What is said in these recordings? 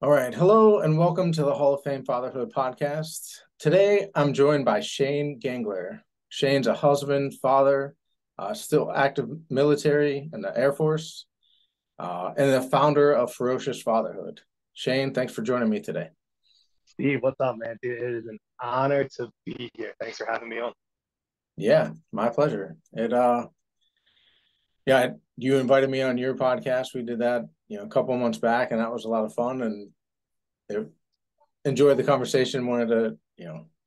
All right. Hello and welcome to the Hall of Fame Fatherhood podcast. Today, I'm joined by Shane Gengler. Shane's a husband, father, still active military in the Air Force, and the founder of Ferocious Fatherhood. Shane, thanks for joining me today. Steve, what's up, man? Dude, it is an honor to be here. Thanks for having me on. Yeah, my pleasure. Yeah, you invited me on your podcast. We did that, a couple of months back, and that was a lot of fun. And it, enjoyed the conversation. Wanted to,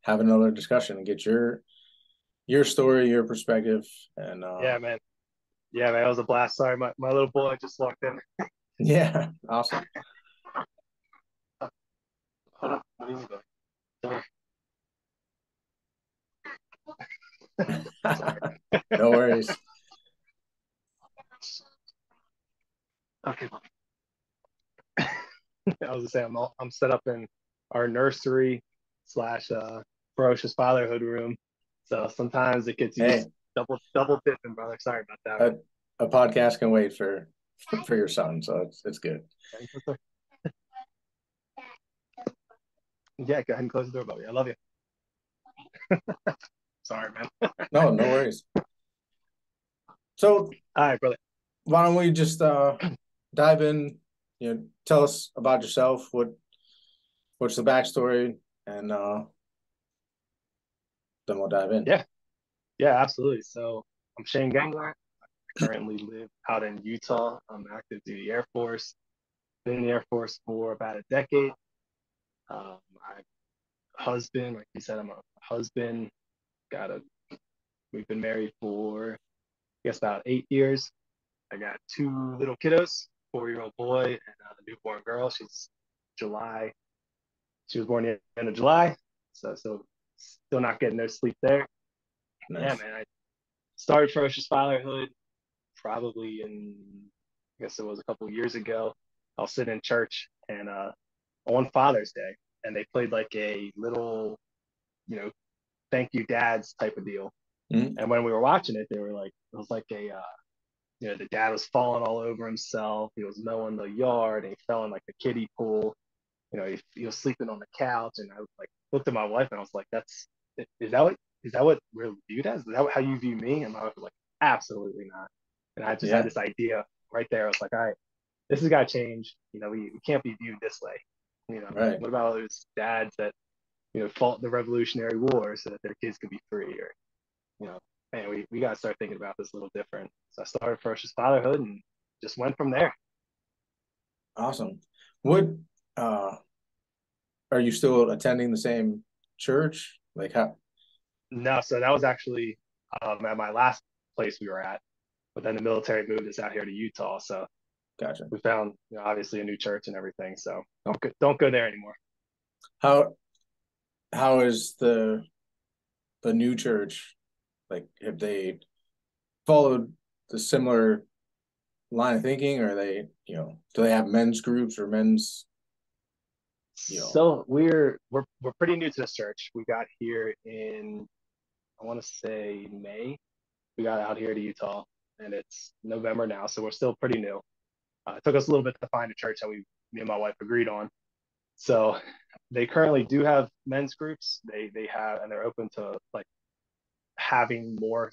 have another discussion and get your story, your perspective, and Yeah, man. Yeah, man. It was a blast. Sorry, my little boy just walked in. yeah, awesome. Hold on. What are you doing? Sorry. Sorry. No worries. Okay. I was gonna say I'm set up in our nursery slash ferocious fatherhood room. So sometimes it gets Hey, used double dipping, brother. Sorry about that, a, man. a podcast can wait for your son, so it's good. Yeah, go ahead and close the door, buddy. I love you. Sorry, man. No, no worries. So All right, brother. why don't we just dive in? Tell us about yourself. What's the backstory, and then we'll dive in. Yeah, yeah, absolutely. So I'm Shane Gengler. Currently live out in Utah. I'm active duty Air Force. Been in the Air Force for about a decade. I'm a husband, like you said, I'm a husband. Got a We've been married for I guess about 8 years. I got two little kiddos, 4-year-old boy and a newborn girl. July. She was born the end of July, so still not getting no sleep there. Yeah, Nice. man. I started Ferocious Fatherhood probably I guess it was a couple of years ago. I was sitting in church and on Father's Day, and they played like a little, thank you dads type of deal. Mm-hmm. And when we were watching it, they were like, it was like the dad was falling all over himself. He was mowing the yard and he fell in like the kiddie pool. He was sleeping on the couch, and I like looked at my wife and I was like, is that what we're viewed as? Is that how you view me? And my wife was like, absolutely not. And I just had Yeah, this idea right there. I was like, all right, this has got to change. We can't be viewed this way. right. What about those dads that, fought the Revolutionary War so that their kids could be free? Or, you know, man, we got to start thinking about this a little different. So I started Ferocious Fatherhood and just went from there. Awesome. What uh are you still attending the same church? Like how? No, so that was actually at my last place we were at, but then the military moved us out here to Utah. So Gotcha. we found, obviously a new church and everything. So don't go there anymore. How how is the new church? Like, have they followed the similar line of thinking, or do they have men's groups or men's, you know, So we're pretty new to this church. We got here in, I want to say, May. We got out here to Utah, and it's November now, so we're still pretty new. It took us a little bit to find a church that me and my wife agreed on. So they currently do have men's groups. They have, and they're open to like having more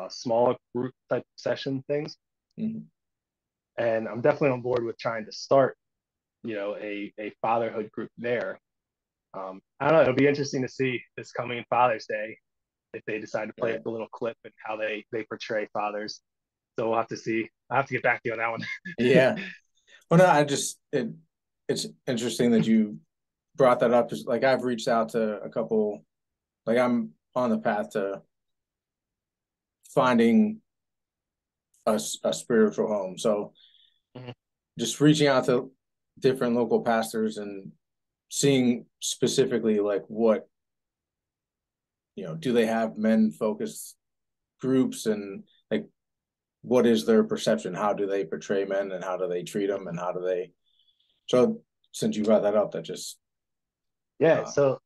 smaller group type session things. mhm. And I'm definitely on board with trying to start, a fatherhood group there. I don't know. It'll be interesting to see this coming Father's Day if they decide to play up Right? a little clip and how they portray fathers. So we'll have to see. I have to get back to you on that one. Yeah. Well, no, it's interesting that you brought that up. Because like I've reached out to a couple. Like I'm on the path to finding a spiritual home. So Mhm. just reaching out to different local pastors and seeing specifically like what, do they have men focused groups, and like what is their perception? How do they portray men, and how do they treat them, and how do they? So since you brought that up, that just Yeah. uh, So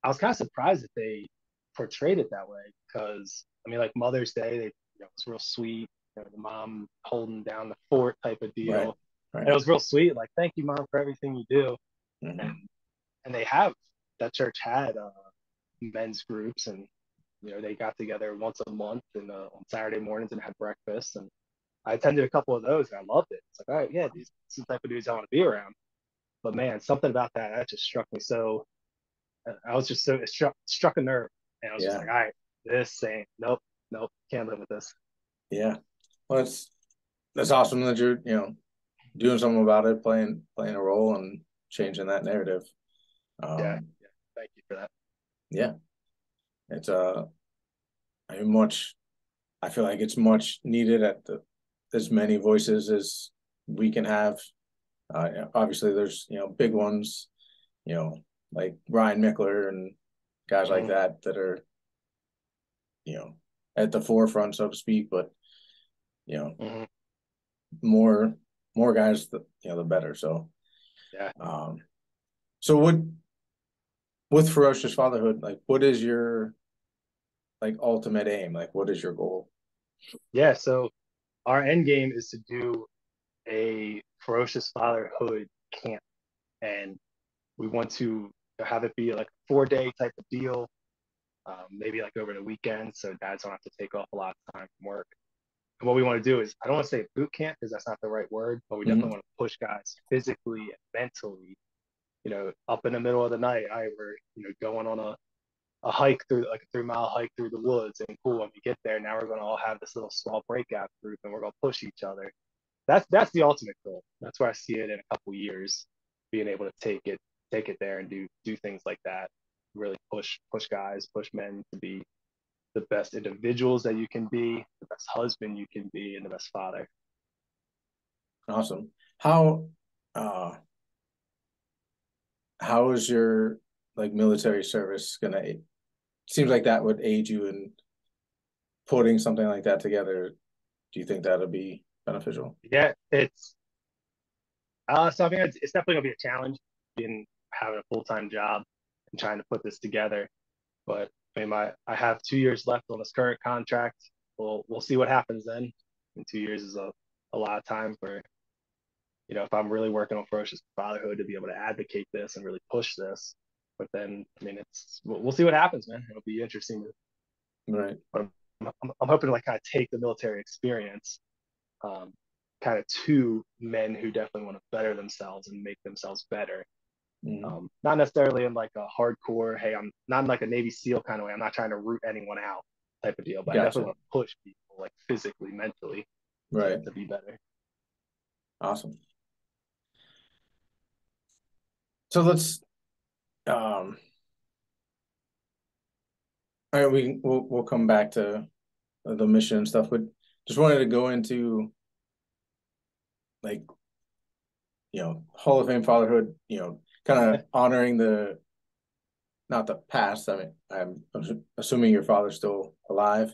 I was kind of surprised that they portrayed it that way because I mean, like Mother's Day, it's real sweet. The mom holding down the fort type of right, deal, and right, it was real sweet. Like, thank you, mom, for everything you do. and Mm-hmm. they have that church had men's groups, and they got together once a month and on Saturday mornings and had breakfast. And I attended a couple of those and I loved it. It's like, all right, yeah, these are the type of dudes I want to be around. But man, something about that just struck me so. I was just so it struck a nerve, and I was just Yeah. like, all right, this ain't nope, nope, can't live with this. Yeah. Well, that's awesome that you're, doing something about it, playing a role and changing that narrative. Yeah, Um, yeah. Thank you for that. yeah, it's I mean, I feel like it's much needed at as many voices as we can have. Obviously there's, big ones, you know, like Ryan Mickler and guys like Mm-hmm. that are, you know, at the forefront, so to speak, but, you know, Mm-hmm. more, more guys, the better. So, Yeah, um, so with Ferocious Fatherhood, like, what is your like ultimate aim? Like, what is your goal? yeah. So our end game is to do a ferocious fatherhood camp, and we want to have it be like a 4 day type of deal, maybe like over the weekend, so dads don't have to take off a lot of time from work. And what we want to do is, I don't want to say boot camp because that's not the right word, but we Mm-hmm. definitely want to push guys physically and mentally. Up in the middle of the night, we're going on a hike through like a 3 mile hike through the woods, and cool, when we get there, now we're going to all have this little small breakout group, and we're going to push each other. That's the ultimate goal. That's where I see it in a couple years, being able to take it there and do things like that. Really push guys, push men to be the best individuals that you can be, the best husband you can be, and the best father. Awesome. Uh, how is your like military service gonna? Seems like that would aid you in putting something like that together. Do you think that'll be beneficial? Yeah, so I think it's definitely gonna be a challenge in having a full-time job and trying to put this together. But I mean, I have 2 years left on this current contract. We'll see what happens then. And 2 years is a lot of time for, if I'm really working on ferocious fatherhood, to be able to advocate this and really push this. But then, I mean, we'll see what happens, man. It'll be interesting. Right. I'm hoping to like kind of take the military experience, um, kind of to men who definitely want to better themselves and make themselves better. Mm-hmm. Not necessarily in like a hardcore, hey, I'm not in like a Navy SEAL kind of way. I'm not trying to root anyone out type of deal, but I definitely Gotcha. want to push people like physically, mentally Right. to be better. Awesome. So let's um all right, we'll come back to the mission and stuff, but just wanted to go into like, Hall of Fame fatherhood, kind of honoring the not the past. I mean, I'm assuming your father's still alive,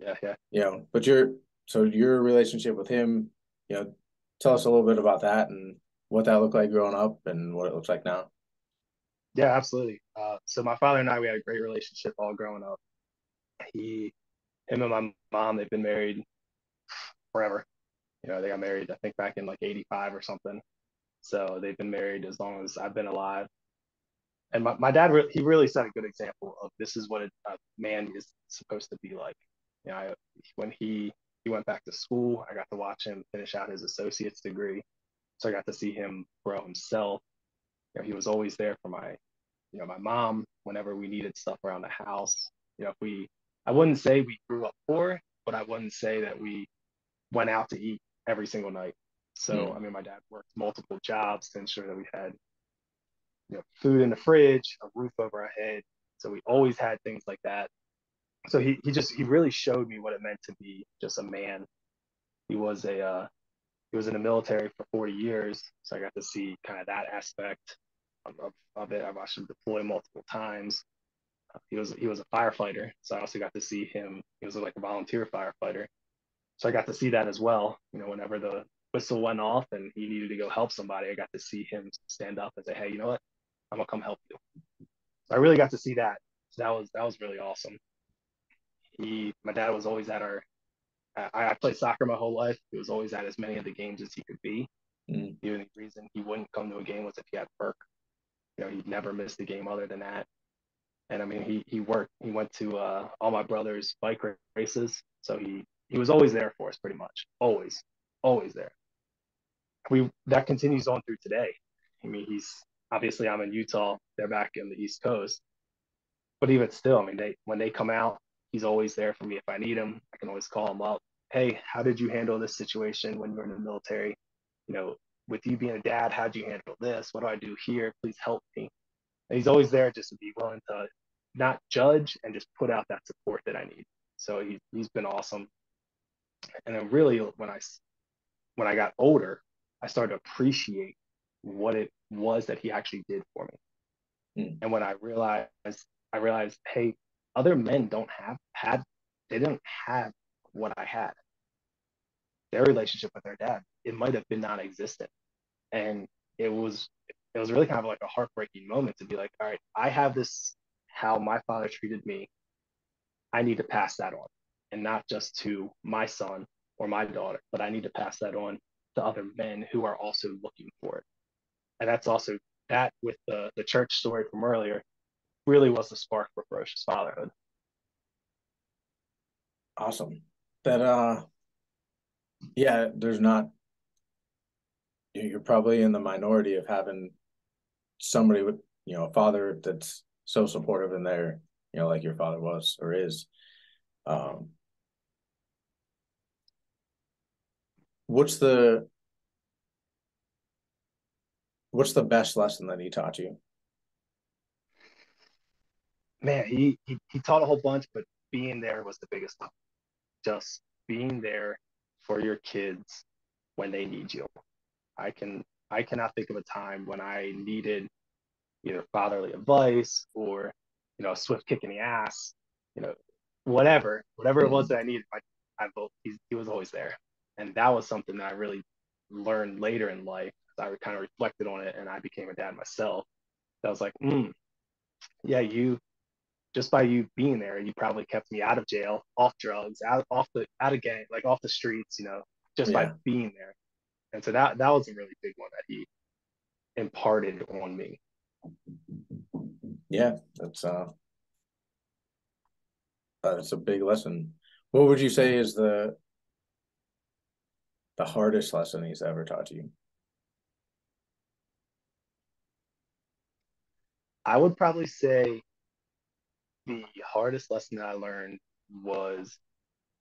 Yeah, yeah. but your relationship with him, tell us a little bit about that and what that looked like growing up and what it looks like now. Yeah, absolutely. So my father and I, we had a great relationship all growing up. Him and my mom, they've been married forever. They got married, I think, back in like '85 or something. So they've been married as long as I've been alive. And my dad, he really set a good example of this is what a man is supposed to be like. When he went back to school, I got to watch him finish out his associate's degree. So I got to see him grow himself. He was always there for my mom whenever we needed stuff around the house. If I wouldn't say we grew up poor, but I wouldn't say that we went out to eat every single night. So, I Mm, mean, my dad worked multiple jobs to ensure that we had, food in the fridge, a roof over our head. So we always had things like that. So he really showed me what it meant to be just a man. He was in the military for 40 years, so I got to see kind of that aspect of it. I watched him deploy multiple times. He was a firefighter, so I also got to see him. He was like a volunteer firefighter, so I got to see that as well. Whenever the whistle went off and he needed to go help somebody, I got to see him stand up and say, "Hey, you know what? I'm gonna come help you." So I really got to see that. So that was really awesome. My dad was always at our. I played soccer my whole life. He was always at as many of the games as he could be. mm, The only reason he wouldn't come to a game was if he had work. He never missed a game other than that. And I mean, he went to all my brother's bike races. So he was always there for us pretty much. Always there. That continues on through today. I mean, he's obviously I'm in Utah, they're back in the East Coast. But even still, I mean, when they come out, he's always there for me if I need him. I can always call him up. Hey, how did you handle this situation when you were in the military? You know, with you being a dad, how do you handle this? What do I do here? Please help me. And he's always there just to be willing to not judge and just put out that support that I need. So he's been awesome. And then really when I got older, I started to appreciate what it was that he actually did for me. And when I realized, hey, other men they didn't have what I had. Their relationship with their dad, it might have been non-existent. And it was it was really kind of like a heartbreaking moment to be like, all right, I have this how my father treated me. I need to pass that on. And not just to my son or my daughter, but I need to pass that on to other men who are also looking for it. And that's also that with the church story from earlier really was the spark for Ferocious Fatherhood. Awesome. That yeah, there's not, you're probably in the minority of having somebody with, a father that's so supportive in there, like your father was or is. Um, what's the best lesson that he taught you? Man, he taught a whole bunch, but being there was the biggest one. Just being there for your kids when they need you. I can I cannot think of a time when I needed either fatherly advice or a swift kick in the ass, you know, whatever it was that I needed. He was always there, and that was something that I really learned later in life. I kind of reflected on it, and I became a dad myself. That was like, yeah, you just by you being there, you probably kept me out of jail, off drugs, out of gang, like off the streets, just by Yeah, being there. And so that was a really big one that he imparted on me. yeah, that's a big lesson. What would you say is the hardest lesson he's ever taught you? I would probably say the hardest lesson that I learned was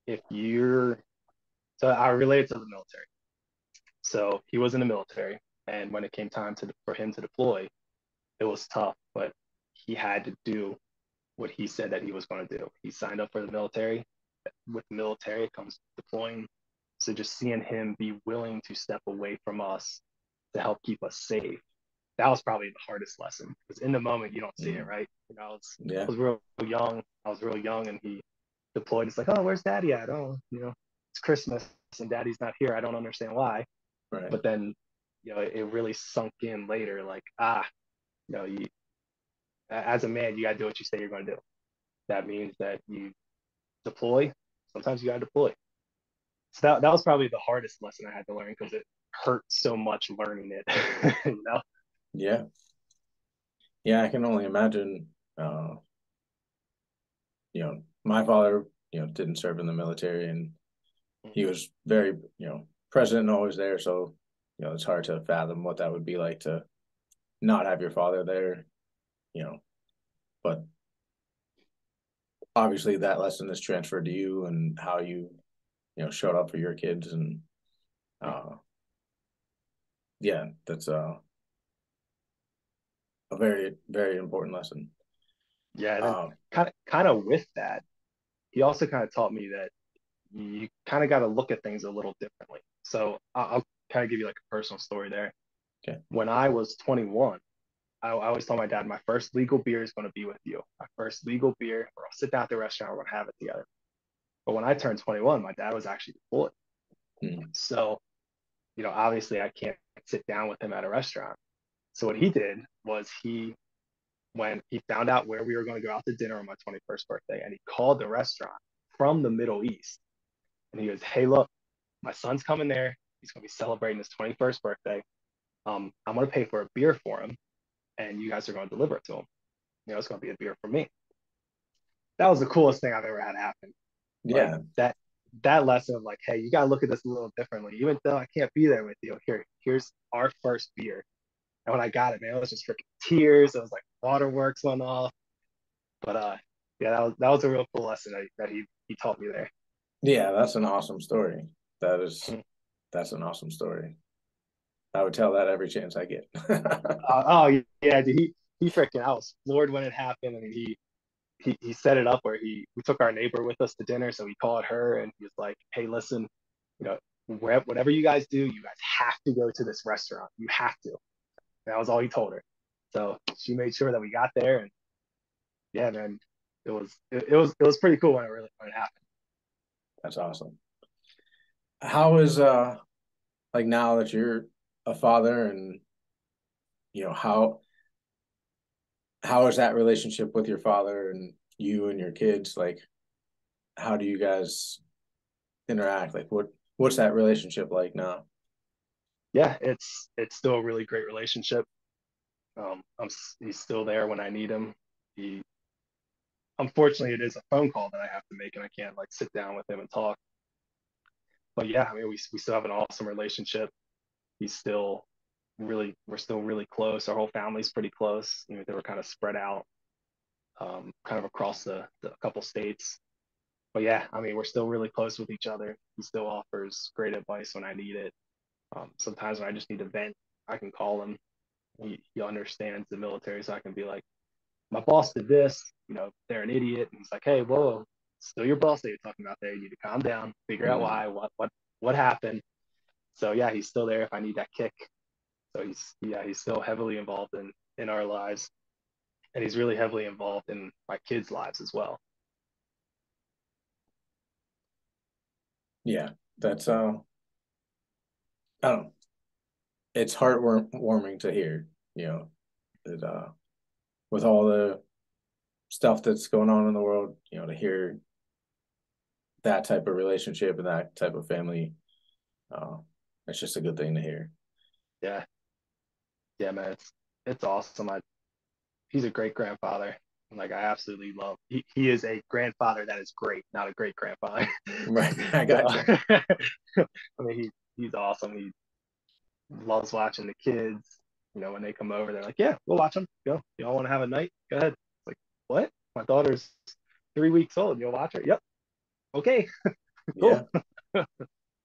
if you're so I related to the military. So he was in the military, and when it came time for him to deploy, it was tough, but he had to do what he said that he was going to do. He signed up for the military. With the military, it comes deploying. So just seeing him be willing to step away from us to help keep us safe, that was probably the hardest lesson because in the moment you don't see it, Mm, right? yeah, I was real young. I was real young, and he deployed. It's like, oh, where's Daddy at? Oh, it's Christmas and Daddy's not here. I don't understand why. right. But then, it really sunk in later. Like, you as a man, you gotta do what you say you're going to do. That means that you deploy. Sometimes you gotta deploy. So that was probably the hardest lesson I had to learn because it hurt so much learning it. Yeah, yeah, I can only imagine. My father, didn't serve in the military, and he was very, present and always there. So, it's hard to fathom what that would be like to not have your father there, you know. But obviously, that lesson is transferred to you and how you, showed up for your kids, and uh, yeah, that's a very, very important lesson. Yeah, and then Um, kind of with that, he also kind of taught me that you kind of got to look at things a little differently. So I'll kind of give you like a personal story there. okay. When I was 21, I always told my dad, my first legal beer is going to be with you. My first legal beer, or I'll sit down at the restaurant, we're going to have it together. But when I turned 21, my dad was actually deployed. Mm, So, obviously I can't sit down with him at a restaurant. So what he did was when he found out where we were going to go out to dinner on my 21st birthday, and he called the restaurant from the Middle East. And he goes, hey, look, my son's coming there. He's going to be celebrating his 21st birthday. I'm going to pay for a beer for him. and you guys are going to deliver it to him. It's going to be a beer from me. That was the coolest thing I've ever had happen. Like Yeah. that lesson of like, hey, you gotta look at this a little differently. Even though I can't be there with you, here's our first beer. And when I got it, man, it was just freaking tears. It was like waterworks went off. But yeah, that was a real cool lesson that he taught me there. Yeah, that's an awesome story. That is that's an awesome story. I would tell that every chance I get. Oh yeah, dude, he freaking I was floored when it happened. I mean, he set it up where we took our neighbor with us to dinner, so he called her and he was like, "Hey, listen, you know, whatever you guys do, you guys have to go to this restaurant. You have to." And that was all he told her. So she made sure that we got there, and yeah, man, it was pretty cool when it happened. That's awesome. How is like now that you're a father and how is that relationship with your father and you and your kids? Like how do you guys interact? Like what's that relationship like now? Yeah, it's still a really great relationship. He's still there when I need him. He Unfortunately, it is a phone call that I have to make, and I can't like sit down with him and talk. But yeah, I mean, we still have an awesome relationship. He's still we're still really close. Our whole family's pretty close. They were kind of spread out, kind of across the couple states. But yeah, I mean, we're still really close with each other. He still offers great advice when I need it. Sometimes when I just need to vent, I can call him. He understands the military, so I can be like, my boss did this, they're an idiot. And he's like, hey, whoa, still your boss that you're talking about there. You need to calm down, figure out Mm, why, what happened. So yeah, he's still there if I need that kick. So he's still heavily involved in our lives, and he's really heavily involved in my kids' lives as well. yeah, that's I don't know. It's heartwarming to hear, you know, that with all the stuff that's going on in the world, to hear that type of relationship and that type of family, uh, it's just a good thing to hear. Yeah, yeah, man, it's awesome. He's a great grandfather. Like I absolutely love. He is a grandfather that is great, not a great grandfather. Right, I So, gotcha. I mean, he's awesome. He loves watching the kids. When they come over, they're like, "Yeah, we'll watch them. Go. Y'all want to have a night? Go ahead." It's like, "What? My daughter's 3 weeks old. You'll watch her? Yep. Okay, cool." Yeah,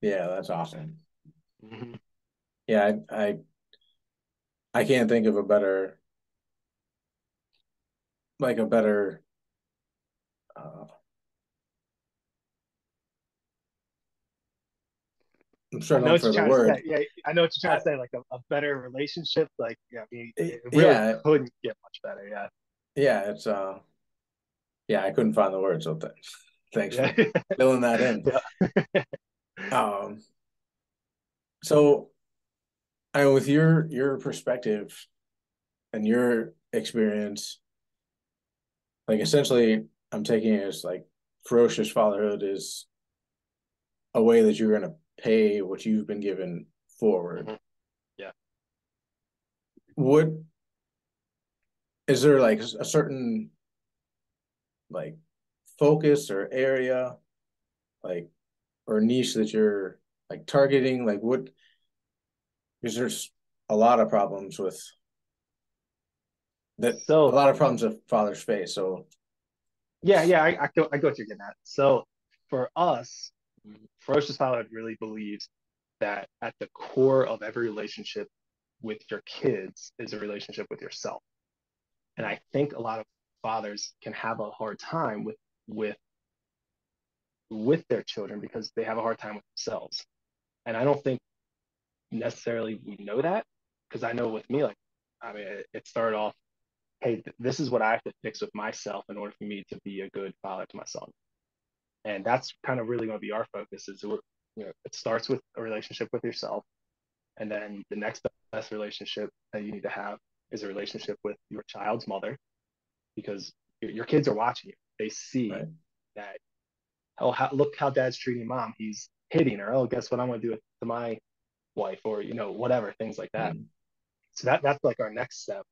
yeah, that's awesome. Mhm. Yeah, I can't think of a better like a better uh, I'm I know struggling what for you're the trying to word. say. Yeah, I know what you're trying I, to say. Like a better relationship. Like, yeah, I mean, it really yeah, couldn't get much better. Yeah, yeah, it's yeah, I couldn't find the word, so thanks yeah, for filling that in. yeah. Um, so with your perspective and your experience, like essentially, I'm taking it as like ferocious fatherhood is a way that you're going to pay what you've been given forward. Mhm. Yeah. What is there like a certain like focus or area like or niche that you're like targeting? Like what because there's a lot of problems with that a So lot of problems that fathers face. So yeah, I go what you're getting at. So for us, Ferocious Fatherhood really believes that at the core of every relationship with your kids is a relationship with yourself. And I think a lot of fathers can have a hard time with with their children because they have a hard time with themselves. And I don't think necessarily we know that because I know with me, like, I mean, it started off, hey, this is what I have to fix with myself in order for me to be a good father to my son. And that's kind of really going to be our focus is it starts with a relationship with yourself, and then the next best relationship that you need to have is a relationship with your child's mother because your kids are watching you. They see right. that, oh, look how dad's treating mom, he's hitting her. Oh, guess what I'm going to do to my wife, or whatever, things like that. Mm, So that's like our next step.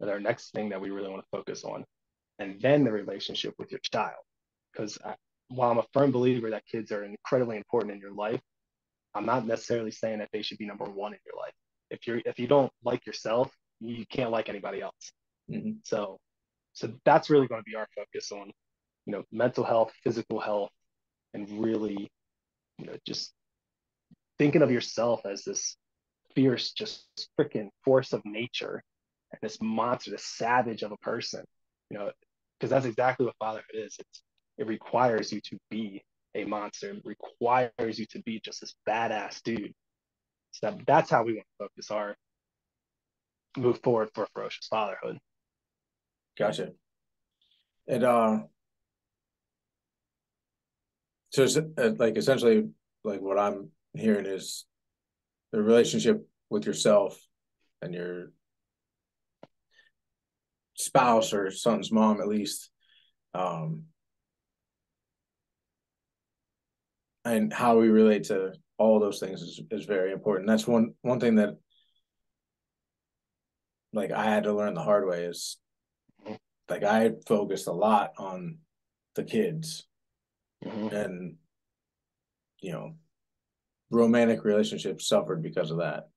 our next thing that we really want to focus on, and then the relationship with your child. Because while I'm a firm believer that kids are incredibly important in your life, I'm not necessarily saying that they should be number one in your life. If you don't like yourself, you can't like anybody else. Mm-hmm. So that's really going to be our focus on, mental health, physical health, and really, just thinking of yourself as this fierce, just freaking force of nature and this monster, this savage of a person, you know, because that's exactly what fatherhood is. It requires you to be a monster. It requires you to be just this badass dude. So that's how we want to focus our move forward for ferocious fatherhood. Gotcha. And so it's, like essentially like what I'm hearing is the relationship with yourself and your spouse or son's mom at least, um, and how we relate to all those things is very important. That's one thing that like I had to learn the hard way is Mm-hmm. like I focused a lot on the kids Mm-hmm. and you know romantic relationships suffered because of that.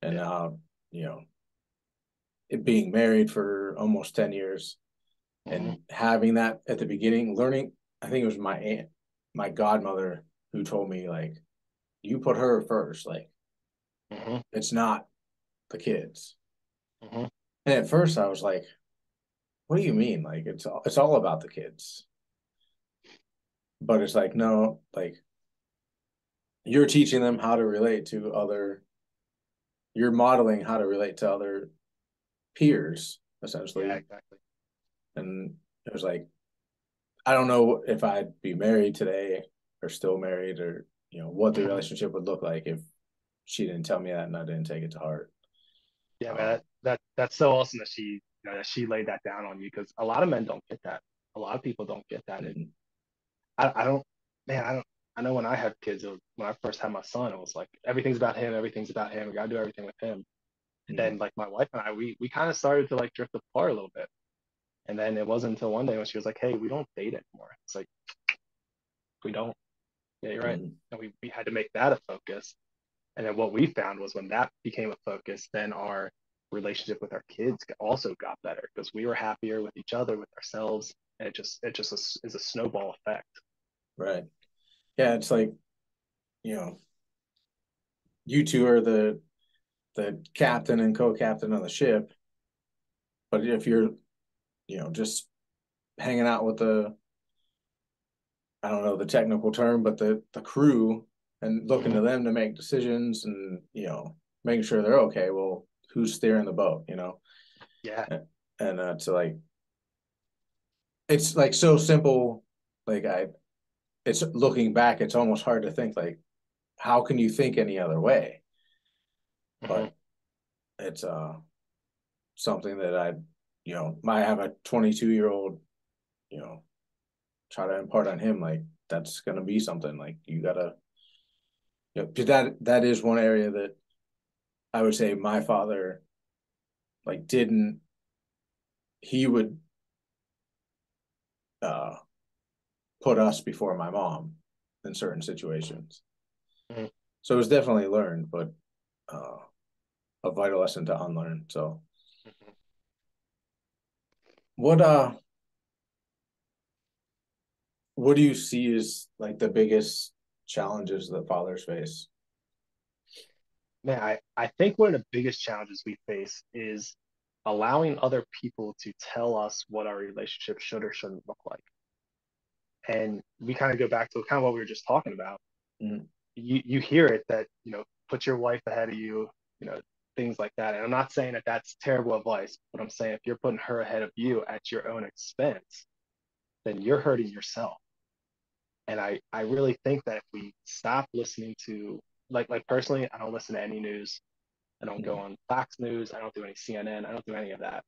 And Yeah. you know, it being married for almost 10 years Mm-hmm. and having that at the beginning, learning, I think it was my aunt, my godmother who told me like, you put her first, like Mm-hmm. it's not the kids. Mm-hmm. And at first I was like, what do you mean? Like it's all about the kids. But it's like, no, like you're teaching them how to relate to other, you're modeling how to relate to other peers, Yeah, essentially. exactly. And it was like, I don't know if I'd be married today or still married or, what the Mm-hmm. relationship would look like if she didn't tell me that and I didn't take it to heart. Yeah, man, Um, that's so awesome that that she laid that down on you, because a lot of men don't get that. A lot of people don't get that. And mhm, I don't, man, I know when I had kids, when I first had my son, it was like everything's about him, everything's about him. We gotta do everything with him. And mhm, then like my wife and I, we kind of started to like drift apart a little bit. And then it wasn't until one day when she was like, "Hey, we don't date anymore." It's like we don't. Yeah, you're right. mhm, And we had to make that a focus. And then what we found was when that became a focus, then our relationship with our kids also got better because we were happier with each other, with ourselves, and it just is a snowball effect. right. Yeah, it's like, you know, you two are the captain and co-captain of the ship, but if you're, just hanging out with I don't know the technical term, but the crew and looking Mm-hmm. to them to make decisions and, making sure they're okay, well, who's steering the boat, Yeah. And it's like so simple. Like it's looking back, it's almost hard to think like, how can you think any other way? Mm-hmm. But it's something that I have a 22-year-old, you know, try to impart on him. Like that's gonna be something like you gotta, because that is one area that I would say my father like didn't. He would uh put us before my mom in certain situations. Mm-hmm. So it was definitely learned, but uh a vital lesson to unlearn. So Mm-hmm. what what do you see as like the biggest challenges that fathers face? Man, I think one of the biggest challenges we face is allowing other people to tell us what our relationship should or shouldn't look like. And we kind of go back to kind of what we were just talking about. Mm-hmm. You hear it that, put your wife ahead of you, you know, things like that. And I'm not saying that that's terrible advice, but I'm saying if you're putting her ahead of you at your own expense, then you're hurting yourself. And I really think that if we stop listening to, like personally, I don't listen to any news. I don't go on Fox News. I don't do any CNN. I don't do any of that.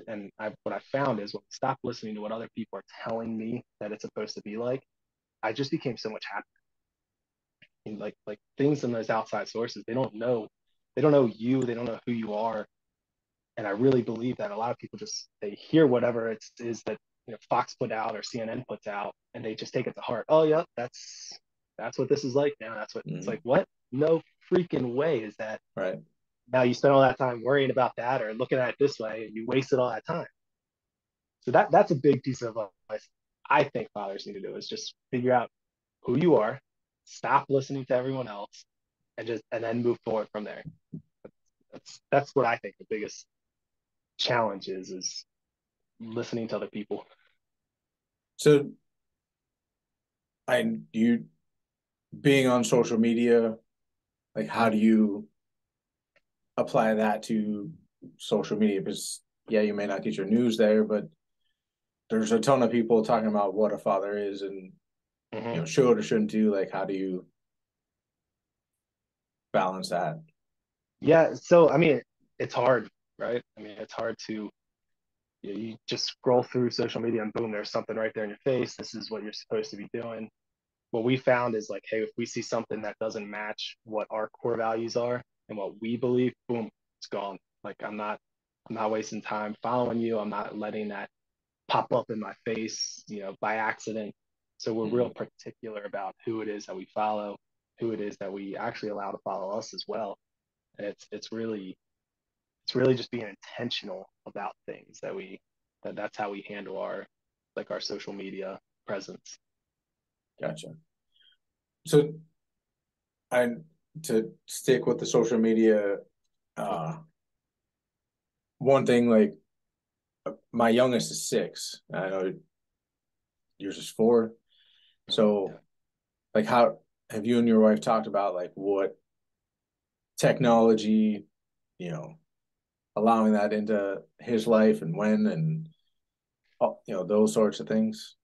And what I found is when we stop listening to what other people are telling me that it's supposed to be like, I just became so much happier. And like things in those outside sources, they don't know you, they don't know who you are. And I really believe that a lot of people just they hear whatever it is that Fox put out or CNN puts out, and they just take it to heart. Oh, yeah, that's what this is like now. That's what it's like. What? No freaking way is that. Right. Now you spend all that time worrying about that or looking at it this way, and you wasted all that time. So that's a big piece of advice I think fathers need to do is just figure out who you are, stop listening to everyone else, and then move forward from there. That's what I think the biggest challenge is listening to other people. So you being on social media, like how do you apply that to social media? Because yeah, you may not get your news there, but there's a ton of people talking about what a father is and should or shouldn't do. Like how do you balance that? Yeah, so I mean, it's hard, right? I mean, it's hard to you just scroll through social media and boom, there's something right there in your face. This is what you're supposed to be doing. What we found is like, hey, if we see something that doesn't match what our core values are and what we believe, boom, it's gone. Like I'm not wasting time following you. I'm not letting that pop up in my face, by accident. So we're real particular about who it is that we follow, who it is that we actually allow to follow us as well. And it's really just being intentional about things that's how we handle our social media presence. Gotcha. So I to stick with the social media, one thing like my youngest is 6. I know yours is 4. So Yeah. like how have you and your wife talked about like what technology, allowing that into his life and when and those sorts of things?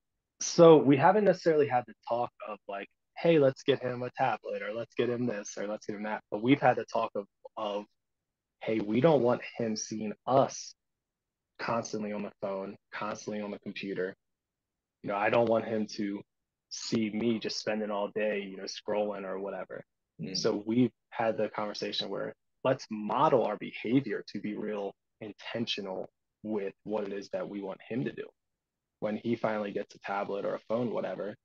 So we haven't necessarily had the talk of like, hey, let's get him a tablet or let's get him this or let's get him that. But we've had the talk of hey, we don't want him seeing us constantly on the phone, constantly on the computer. I don't want him to see me just spending all day, scrolling or whatever. So we've had the conversation where let's model our behavior to be real intentional with what it is that we want him to do. When he finally gets a tablet or a phone, whatever,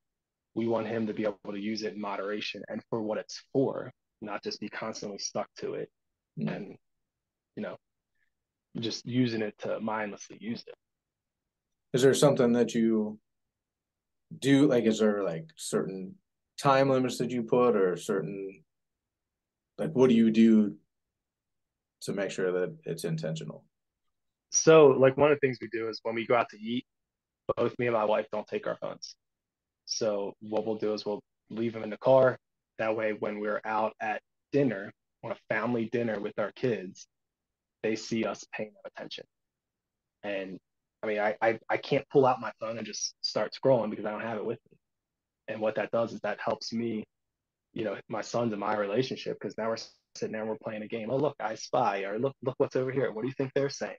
we want him to be able to use it in moderation and for what it's for, not just be constantly stuck to it and, you know, just using it to mindlessly use it. Is there something that you do like is there like certain time limits that you put or certain like what do you do to make sure that it's intentional? So, like, one of the things we do is when we go out to eat, both me and my wife don't take our phones. So, what we'll do is we'll leave them in the car. That way, when we're out at dinner, on a family dinner with our kids, they see us paying them attention. And I mean, I can't pull out my phone and just start scrolling because I don't have it with me. And what that does is that helps me, my sons and my relationship because now we're sitting there and we're playing a game. Oh, look, I spy, or look what's over here. What do you think they're saying?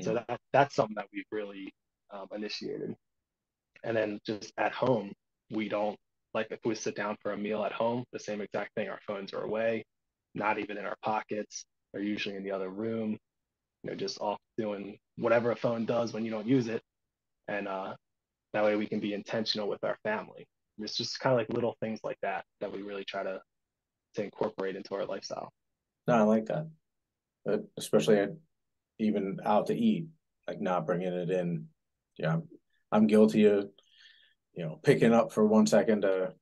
So that's something that we've really initiated. And then just at home, we don't like if we sit down for a meal at home, the same exact thing. Our phones are away, not even in our pockets. They're usually in the other room, just off doing whatever a phone does when you don't use it. And that way we can be intentional with our family. It's just kind of like little things like that we really try to incorporate into our lifestyle. No, I like that. But especially even out to eat, like not bringing it in. Yeah, I'm guilty of, picking up for 1 second to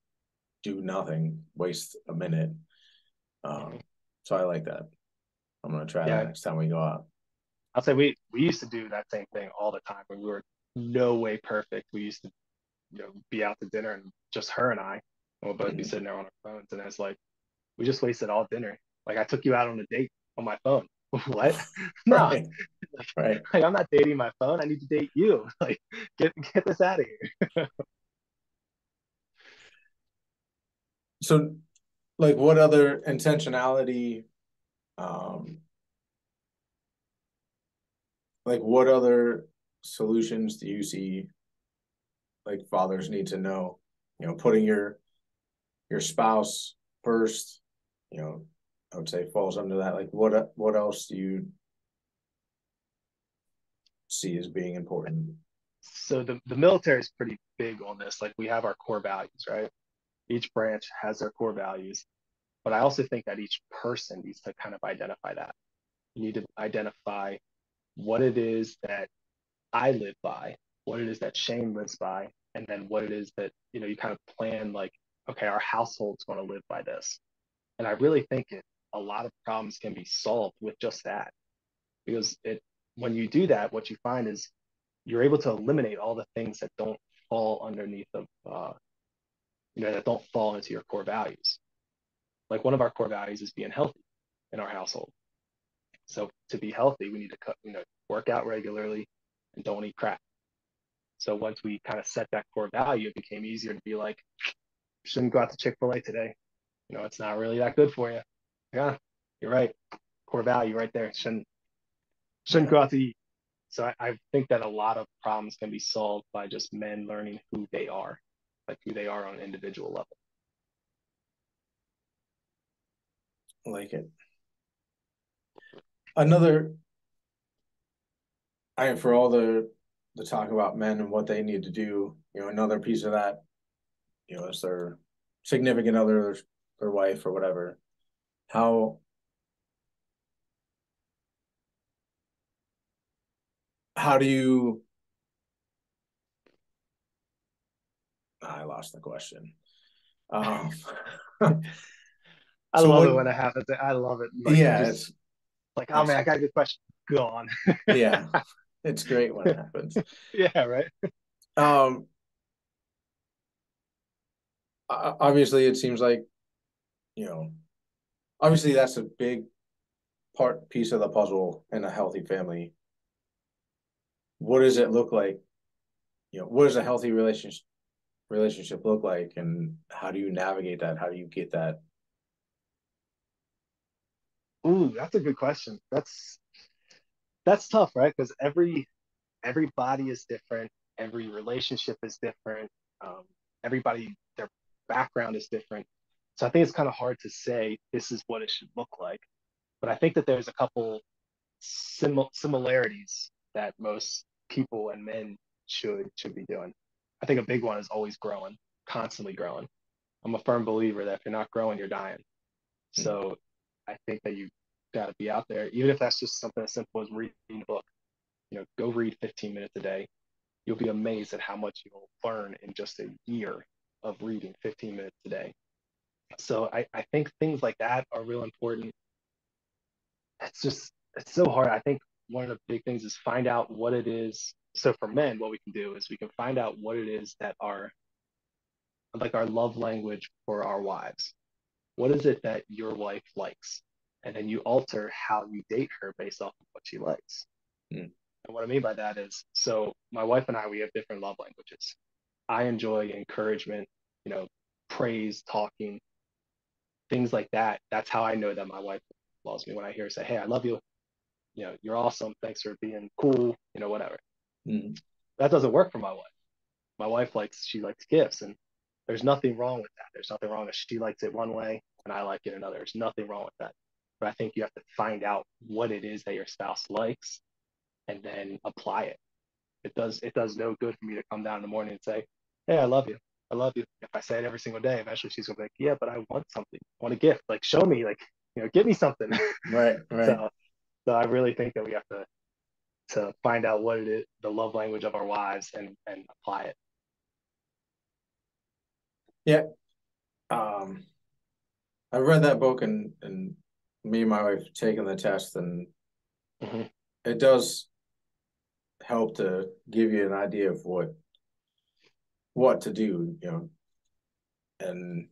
do nothing, waste a minute. Mm-hmm. So I like that. I'm gonna try that Yeah, next time we go out. I'll say we used to do that same thing all the time when we were no way perfect. We used to be out to dinner and just her and I, and we'll both be sitting there on our phones, and it's like we just wasted all dinner. Like I took you out on a date on my phone. What? No, Right, right. like, I'm not dating my phone. I need to date you. Like get this out of here. So, like, what other intentionality, um, like, what other solutions do you see like fathers need to know? Putting your spouse first, I would say falls under that. Like, what else do you see as being important? So the military is pretty big on this. Like we have our core values, right? Each branch has their core values, but I also think that each person needs to kind of identify that. You need to identify what it is that I live by, what it is that Shane lives by, and then what it is that, you kind of plan like, okay, our household's going to live by this. And I really think a lot of problems can be solved with just that. Because when you do that, what you find is you're able to eliminate all the things that don't fall underneath of, that don't fall into your core values. Like one of our core values is being healthy in our household. So to be healthy, we need to work out regularly and don't eat crap. So once we kind of set that core value, it became easier to be like, shouldn't go out to Chick-fil-A today. It's not really that good for you. Yeah, you're right. Core value right there. Shouldn't Yeah, go out to eat. So I think that a lot of problems can be solved by just men learning who they are, like who they are on an individual level. I like it. Another, for all the talk about men and what they need to do, another piece of that, is their significant other, their wife or whatever. How do you? I lost the question. Um, I so love it what? when it happens. I love it. Like you Yeah, just like, oh it's man, I got a good question. Gone. yeah, it's great when it happens. Yeah, right. Um, Obviously, it seems like you know, obviously that's a big piece of the puzzle in a healthy family. What does it look like? What does a healthy relationship look like, and how do you navigate that? How do you get that? Ooh, that's a good question. That's tough, right? Because every body is different, every relationship is different, everybody their background is different. So I think it's kind of hard to say this is what it should look like. But I think that there's a couple similarities that most people and men should be doing. I think a big one is always growing, constantly growing. I'm a firm believer that if you're not growing, you're dying. Hmm. So I think that you got to be out there, even if that's just something as simple as reading a book. Go read 15 minutes a day. You'll be amazed at how much you'll learn in just a year of reading 15 minutes a day. So I think things like that are real important. It's so hard. I think one of the big things is find out what it is. So for men, what we can do is we can find out what it is that are like our love language for our wives. What is it that your wife likes? And then you alter how you date her based off of what she likes. Hmm. And what I mean by that is, so my wife and I, we have different love languages. I enjoy encouragement, you know, praise, talking, things like that. That's how I know that my wife loves me when I hear her say, "Hey, I love you. You're awesome. Thanks for being cool. Whatever." Hmm. That doesn't work for my wife. My wife she likes gifts, and there's nothing wrong with that. There's nothing wrong if she likes it one way and I like it another. There's nothing wrong with that. But I think you have to find out what it is that your spouse likes and then apply it. It does no good for me to come down in the morning and say, "Hey, I love you. I love you." If I say it every single day, eventually she's gonna be like, "Yeah, but I want something. I want a gift. Like show me, like, give me something." Right, right. so so I really think that we have to find out what it is, the love language of our wives, and apply it. Yeah. Um, I read that book, and me and my wife taken the test, and Mm-hmm. it does help to give you an idea of what to do, and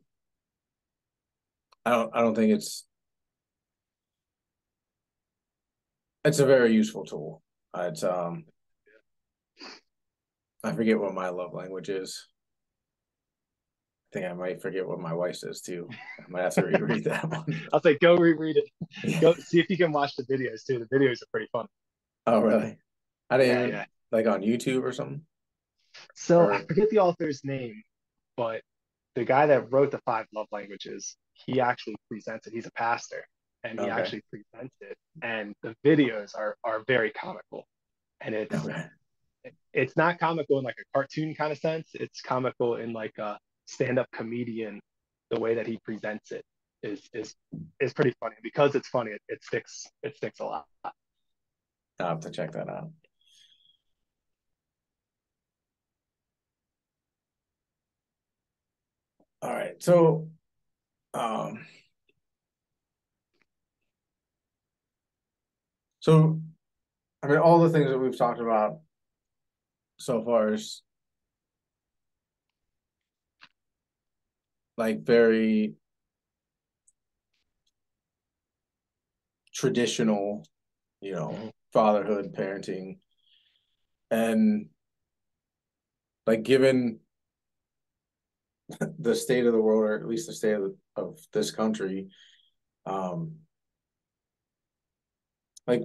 I don't think it's a very useful tool. It's I forget what my love language is. I think I might forget what my wife's is too. I might have to reread that one. I'll say go reread it. Yeah. Go see if you can watch the videos too. The videos are pretty fun. Oh, really? I didn't Yeah, even yeah. like on YouTube or something. So I Or forget the author's name, but the guy that wrote the five love languages, he actually presents it. He's a pastor, and he okay. actually presents it. And the videos are very comical. and Okay. it's not comical in like a cartoon kind of sense. It's comical in like a stand-up comedian. The way that he presents it is pretty funny. Because it's funny, it sticks. It sticks a lot. I'll have to check that out. All right. Um, so I mean, all the things that we've talked about so far is like very traditional, Mm-hmm. fatherhood, parenting, and like given the state of the world, or at least the state of this country, um, like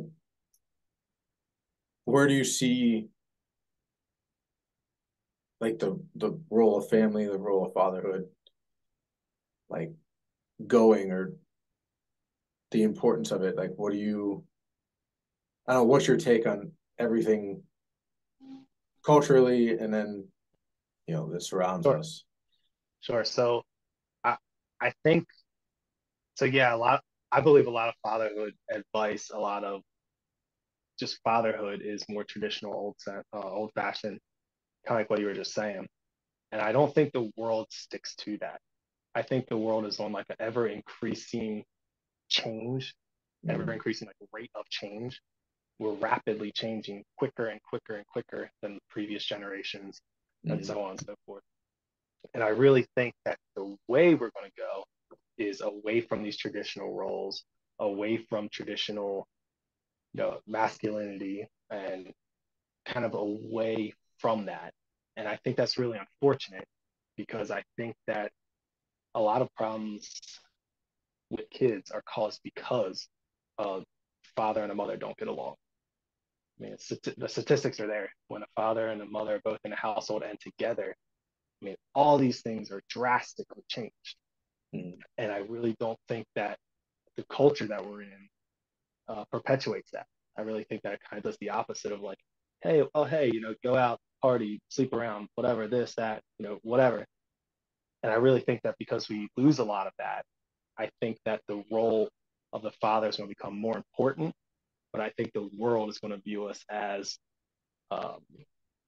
where do you see like the role of family, the role of fatherhood, like going, or the importance of it? Like, what do you? I don't know. What's your take on everything culturally, and then that surrounds Sure, us? sure. So I I think so. Yeah, a lot. I believe a lot of fatherhood advice, a lot of just fatherhood is more traditional, old fashioned, kind of like what you were just saying. And I don't think the world sticks to that. I think the world is on like an ever increasing change, ever Mm-hmm. increasing like rate of change. We're rapidly changing quicker and quicker and quicker than the previous generations, and Mm-hmm. so on and so forth. And I really think that the way we're going to go is away from these traditional roles, away from traditional, masculinity, and kind of away from that. And I think that's really unfortunate because I think that a lot of problems with kids are caused because a father and a mother don't get along. I mean, the statistics are there. When a father and a mother are both in a household and together, I mean, all these things are drastically changed. Mm-hmm. And I really don't think that the culture that we're in perpetuates that. I really think that it kind of does the opposite of like, hey, oh, hey, go out, party, sleep around, whatever, this, that, whatever. And I really think that because we lose a lot of that, I think that the role of the father is going to become more important. But I think the world is going to view us as um,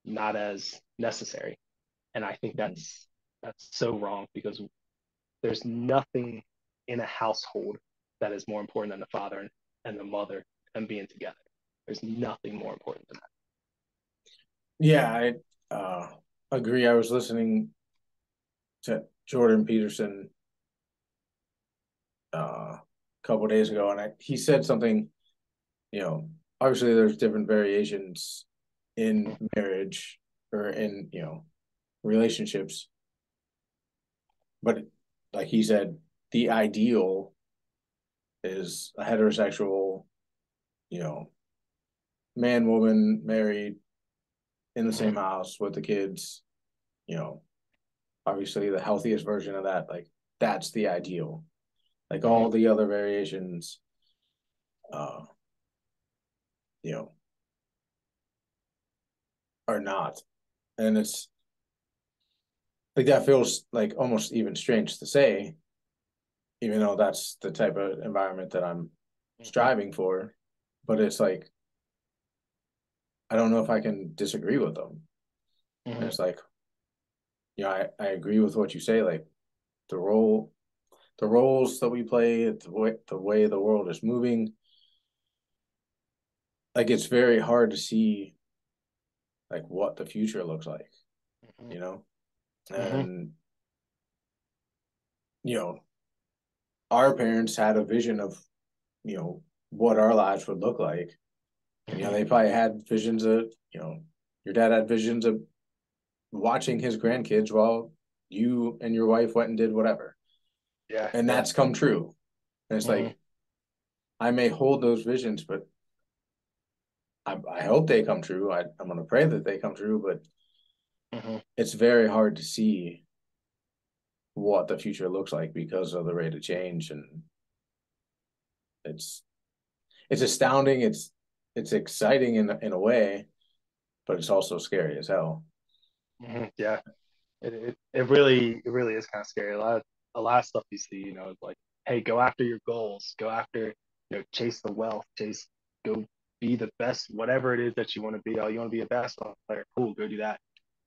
not as necessary. And I think that's so wrong because there's nothing in a household that is more important than the father and the mother and being together. There's nothing more important than that. Yeah, I agree. I was listening to Jordan Peterson a couple of days ago, and he said something. You know, Obviously, there's different variations in marriage or in relationships, but like he said, the ideal is a heterosexual, you know, man, woman, married in the Mm-hmm. same house with the kids. You know, Obviously, the healthiest version of that, like that's the ideal. Like Mm-hmm. all the other variations, uh, you know, are not. And it's like that feels like almost even strange to say, even though that's the type of environment that I'm Mm-hmm. striving for. But it's like, I don't know if I can disagree with them. And Mm-hmm. it's like, I agree with what you say. Like the role, the roles that we play, the way the world is moving, like it's very hard to see like what the future looks like, you know? Mm-hmm. And, you know, our parents had a vision of, what our lives would look like. And, Mm-hmm. they probably had visions of, your dad had visions of watching his grandkids while you and your wife went and did whatever. Yeah. And Yeah. that's come true. And it's Mm-hmm. like, I may hold those visions, but I hope they come true. I'm going to pray that they come true, but Mm-hmm. it's very hard to see what the future looks like because of the rate of change. And it's, it's astounding. It's exciting in a way, but it's also scary as hell. Yeah, it really is kind of scary. A lot of stuff you see, you know, is like, hey, go after your goals, go after, you know, chase the wealth, go be the best, whatever it is that you want to be. Oh, you want to be a basketball player, cool, go do that.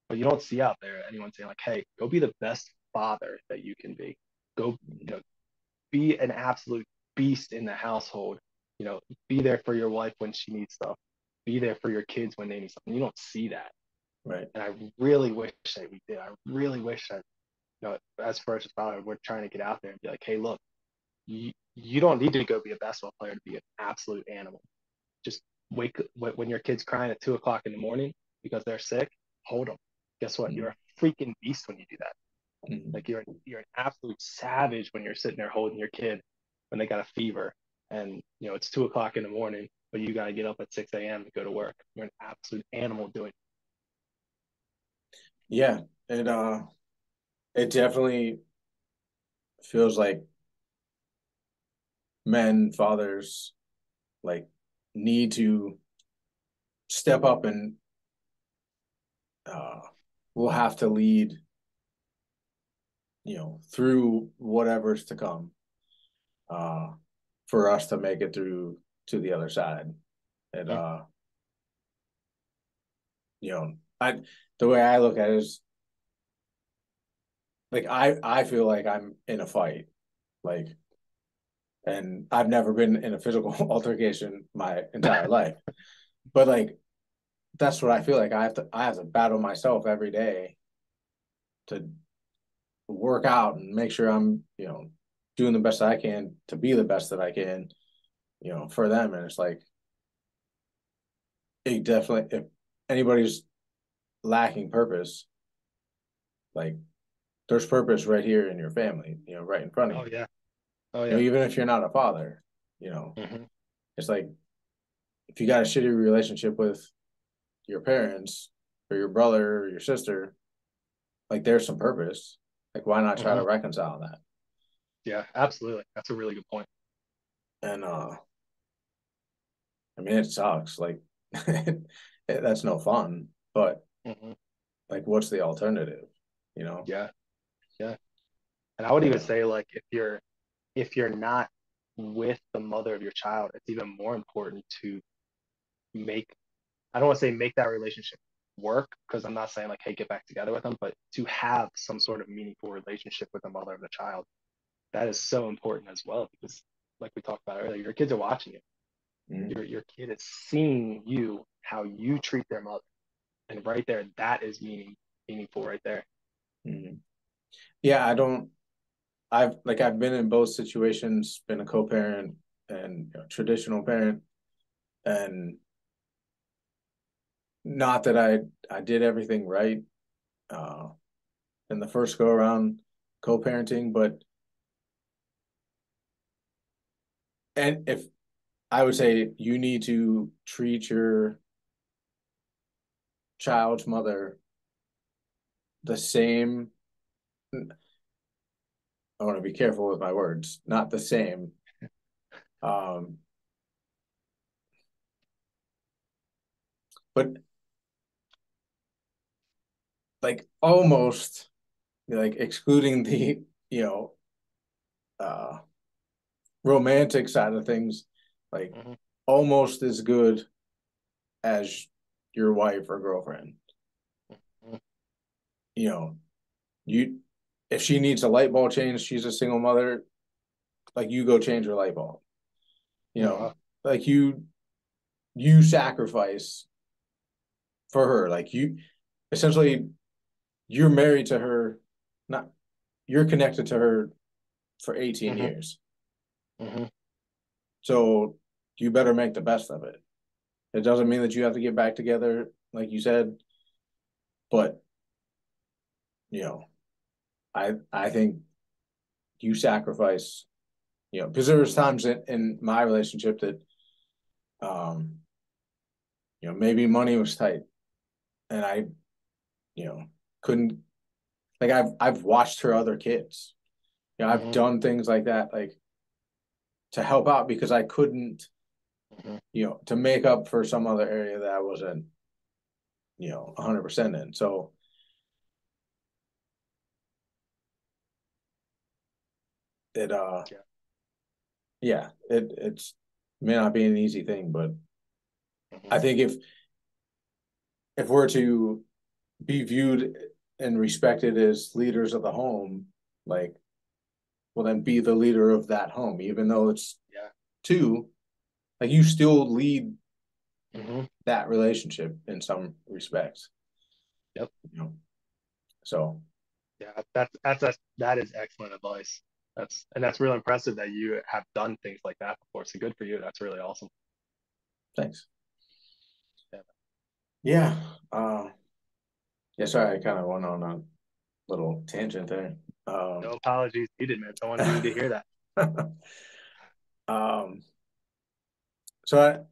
But you don't see out there anyone saying like, hey, go be the best father that you can be. Go, you know, be an absolute beast in the household. You know, be there for your wife when she needs stuff. Be there for your kids when they need something. You don't see that. Right. And I really wish that we did. I really wish that, you know, as Ferocious Fatherhood, we're trying to get out there and be like, hey, look, you don't need to go be a basketball player to be an absolute animal. Just wake when your kid's crying at 2 o'clock in the morning because they're sick, hold them. Guess what? Mm-hmm. You're a freaking beast when you do that. Mm-hmm. Like you're an absolute savage when you're sitting there holding your kid when they got a fever and you know it's 2 o'clock in the morning, but you got to get up at 6 a.m. to go to work. You're an absolute animal doing it. Yeah, it definitely feels like men, fathers, like need to step up and uh will have to lead, through whatever's to come, uh for us to make it through to the other side. And Mm-hmm. you know, I the way I look at it is like I feel like I'm in a fight. Like, and I've never been in a physical altercation my entire life. But like that's what I feel like. I have to battle myself every day to work out and make sure I'm, doing the best I can to be the best that I can, for them. And it's like it definitely, if anybody's lacking purpose, like there's purpose right here in your family, right in front of Oh you. yeah. Oh yeah. Even if you're not a father, you know, Mm-hmm. it's like if you got a shitty relationship with your parents or your brother or your sister, like there's some purpose. Like why not try Mm-hmm. to reconcile that? Yeah, absolutely. That's a really good point. And I mean it sucks. Like that's no fun. But Mm-hmm. like what's the alternative? You know? Yeah, yeah. And I would And even say like if you're not with the mother of your child, it's even more important to make I don't want to say make that relationship work because I'm not saying like, hey, get back together with them, but to have some sort of meaningful relationship with the mother of the child, that is so important as well because like we talked about earlier, your kids are watching you. mm-hmm. Your kid is seeing you how you treat their mother. And right there, that is meaningful right there. Mm-hmm. Yeah, I've been in both situations, been a co-parent and traditional parent, and not that I did everything right uh, in the first go around co-parenting, but and if I would say you need to treat your child's mother the same. I want to be careful with my words, not the same. Um, but like almost like excluding the, you know, uh romantic side of things, like Mm-hmm. almost as good as your wife or girlfriend. Mm-hmm. You know, you if she needs a light bulb change, she's a single mother, like you go change her light bulb. You Oh, wow. know, like you sacrifice for her. Like you essentially you're married to her, not you're connected to her for 18 Mm-hmm. years. Mm-hmm. So you better make the best of it. It doesn't mean that you have to get back together, like you said, but you know, I think you sacrifice, because there was times in my relationship that um, maybe money was tight and I, you know, couldn't like I've watched her other kids. I've Mm-hmm. done things like that, like to help out because I couldn't, Mm-hmm. to make up for some other area that I wasn't, 100% in. So it it's may not be an easy thing, but I think if we're to be viewed and respected as leaders of the home, like, well, then be the leader of that home, even though it's two, like you still lead that relationship in some respects. Yep. So yeah, that is excellent advice. That's really impressive that you have done things like that before. So good for you. That's really awesome. thanks. Yeah. Yeah. Yeah, sorry, I kind of went on a little tangent there. No apologies needed, man. Someone needed to hear that. um so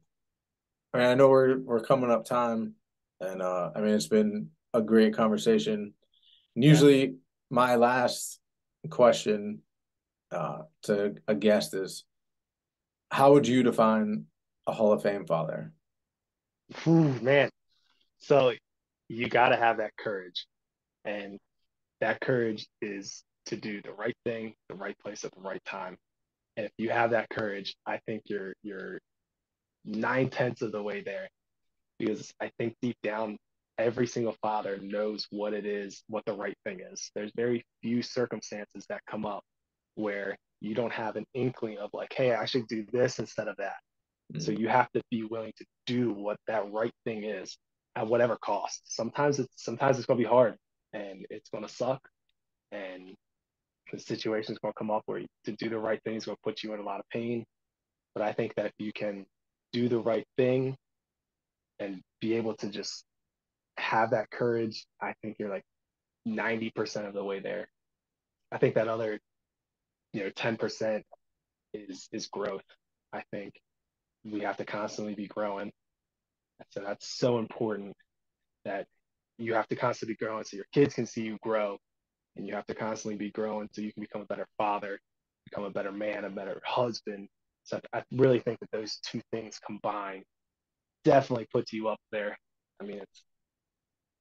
I mean, I know we're coming up time, and I mean, it's been a great conversation. And Yeah. usually my last question to a guest is, how would you define a Hall of Fame father? Whew, man. So you got to have that courage, and that courage is to do the right thing, the right place at the right time. And if you have that courage, I think you're 9/10 of the way there. Because I think deep down, every single father knows what it is, what the right thing is. There's very few circumstances that come up where you don't have an inkling of like, hey, I should do this instead of that. So you have to be willing to do what that right thing is at whatever cost. Sometimes it's gonna be hard and it's gonna suck and the situation's gonna come up where to do the right thing is gonna put you in a lot of pain. But I think that if you can do the right thing and be able to just have that courage, I think you're like 90% of the way there. I think that other, 10% is growth. I think we have to constantly be growing. So that's so important that you have to constantly be growing so your kids can see you grow, and you have to constantly be growing so you can become a better father, become a better man, a better husband. So I really think that those two things combined definitely puts you up there. I mean,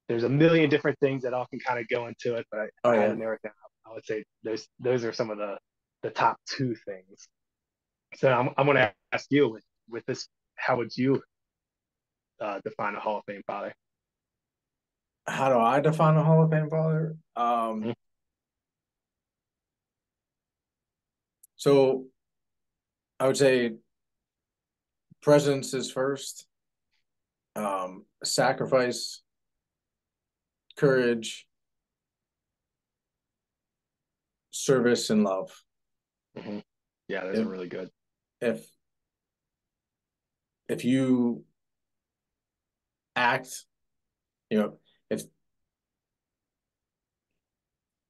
there's a million different things that all can kind of go into it, but if Oh I had yeah. to narrow it down, I would say those are some of the top two things. So I'm going to ask you with this, how would you define a Hall of Fame father? How do I define a Hall of Fame father? Mhm. So I would say presence is first, sacrifice, courage, service, and love. Mm-hmm. Yeah, those are If really good. if if you act, if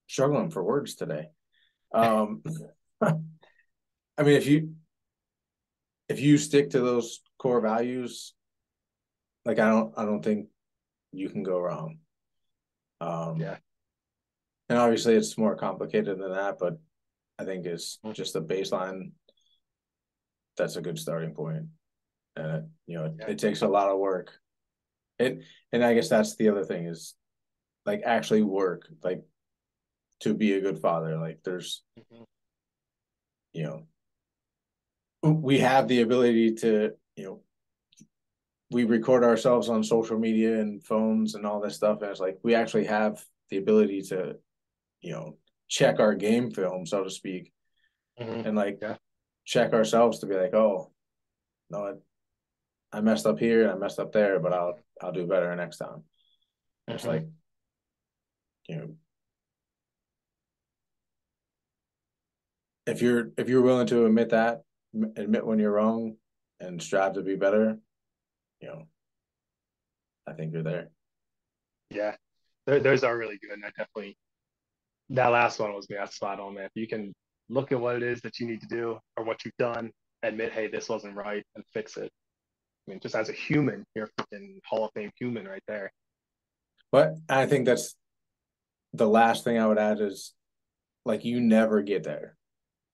struggling for words today. Um, I mean, if you stick to those core values, like I don't think you can go wrong. Um, Yeah. and obviously it's more complicated than that, but I think it's Mhm. just a baseline. That's a good starting point. And Yeah. it takes a lot of work. And I guess that's the other thing is like actually work, like to be a good father. Like there's, Mhm. you know, we have the ability to, we record ourselves on social media and phones and all this stuff. And it's like we actually have the ability to, you know, check our game film, so to speak, Mhm. and like Yeah. check ourselves to be like, oh, no, I messed up here, I messed up there, but I'll do better next time. And it's Mhm. like, you know, if you're willing to admit that, admit when you're wrong, and strive to be better, you know, I think you're there. Yeah. Those are really good. And I definitely, that last one was me. That's spot on, man. If you can look at what it is that you need to do or what you've done, admit, hey, this wasn't right, and fix it. I mean, just as a human, you're a freaking Hall of Fame human right there. But I think that's the last thing I would add is like you never get there.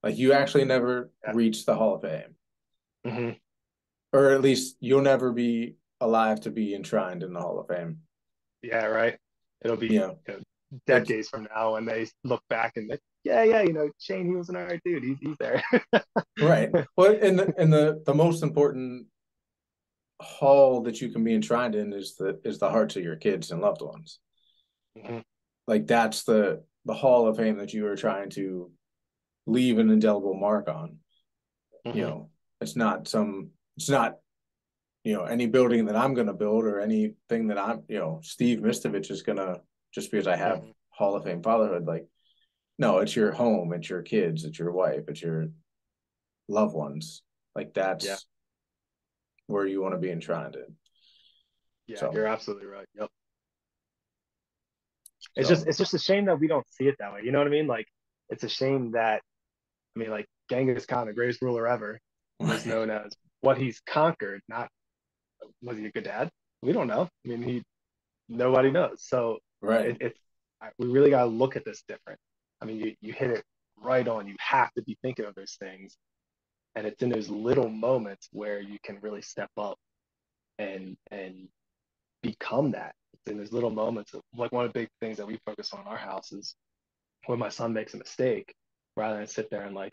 Like you actually never Yeah. reach the Hall of Fame, Hmm. or at least you'll never be alive to be enshrined in the Hall of Fame. Yeah, right. It'll be, You know, it's decades from now and they look back and they, yeah, yeah, Shane, he was an alright dude. He's there. right. Well, and the most important hall that you can be enshrined in is the hearts of your kids and loved ones. Mhm, Like that's the hall of fame that you are trying to leave an indelible mark on. You mhm, know, it's not, any building that I'm going to build or anything that Steve Mistovich is going to, just because I have mhm. Hall of Fame fatherhood, like, no, it's your home, it's your kids, it's your wife, it's your loved ones. Like Yeah, that's where you want to be enshrined in. yeah, So, you're absolutely right. Yep. so It's just a shame that we don't see it that way. You know what I mean? Like, it's a shame that, I mean, like, Genghis Khan, the greatest ruler ever, was right, known as what he's conquered, not was he a good dad? We don't know. I mean, nobody knows. So right, it's we really got to look at this different. I mean, you hit it right on. You have to be thinking of those things, and it's in those little moments where you can really step up and become that. It's in those little moments of, like, one of the big things that we focus on in our house is when my son makes a mistake, rather than sit there and like,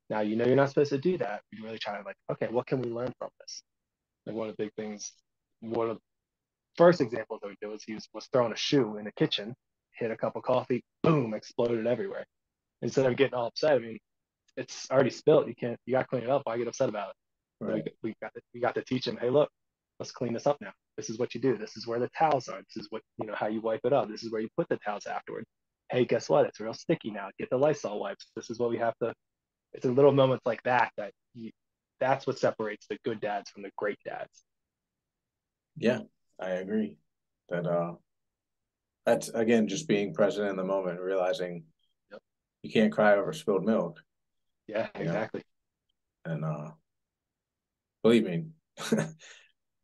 now you're not supposed to do that. We really try to, like, okay, what can we learn from this? Like, one of the big things, one of the first examples that we did was was throwing a shoe in the kitchen, hit a cup of coffee, boom, exploded everywhere. Instead of getting all upset, I mean, it's already spilled. You got to clean it up. Why get upset about it? So right. we got to teach him, hey, look, let's clean this up now. This is what you do. This is where the towels are. This is what, how you wipe it up. This is where you put the towels afterward. Hey, guess what? It's real sticky now. Get the Lysol wipes. This is what we have to. It's in little moments like that that's what separates the good dads from the great dads. Yeah, I agree. That that's again just being present in the moment, realizing Yep. you can't cry over spilled milk, Yeah, you know. exactly. And believe me,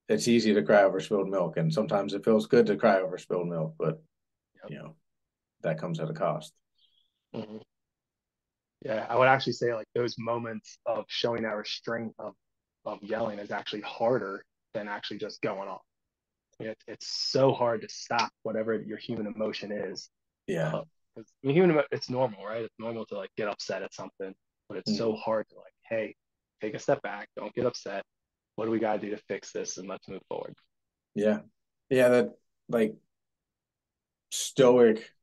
it's easy to cry over spilled milk, and sometimes it feels good to cry over spilled milk, but Yep. you know that comes at a cost. Mm-hmm. Yeah, I would actually say, like, those moments of showing that restraint of yelling is actually harder than actually just going off. I mean, it's so hard to stop whatever your human emotion is. Yeah. 'Cause, I mean, it's normal, right? It's normal to, like, get upset at something, but it's so Mhm. hard to, like, hey, take a step back, don't get upset. What do we got to do to fix this, and let's move forward. Yeah. Yeah. That like stoic,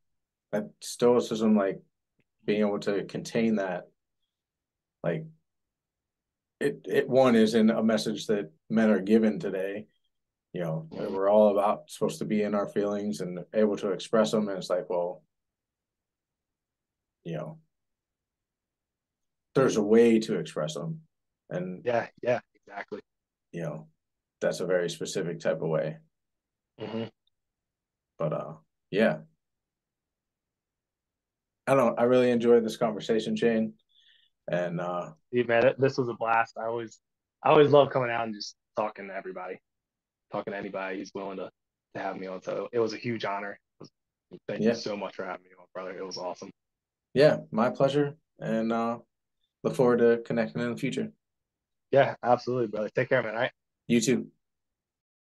that stoicism, like being able to contain that, like it one is in a message that men are given today, that Mm-hmm. we're all about supposed to be in our feelings and able to express them. And it's like, well, you know, there's a way to express them. And, Yeah, yeah, exactly. you know, that's a very specific type of way. Mm-hmm. But yeah, I don't know. I really enjoyed this conversation, Shane. And Man, this was a blast. I always love coming out and just talking to anybody who's willing to have me on. So it was a huge honor. Thank you yeah, so much for having me on, brother. It was awesome. yeah, my pleasure. And look forward to connecting in the future. Yeah, absolutely, brother. Take care, man. All right. You too.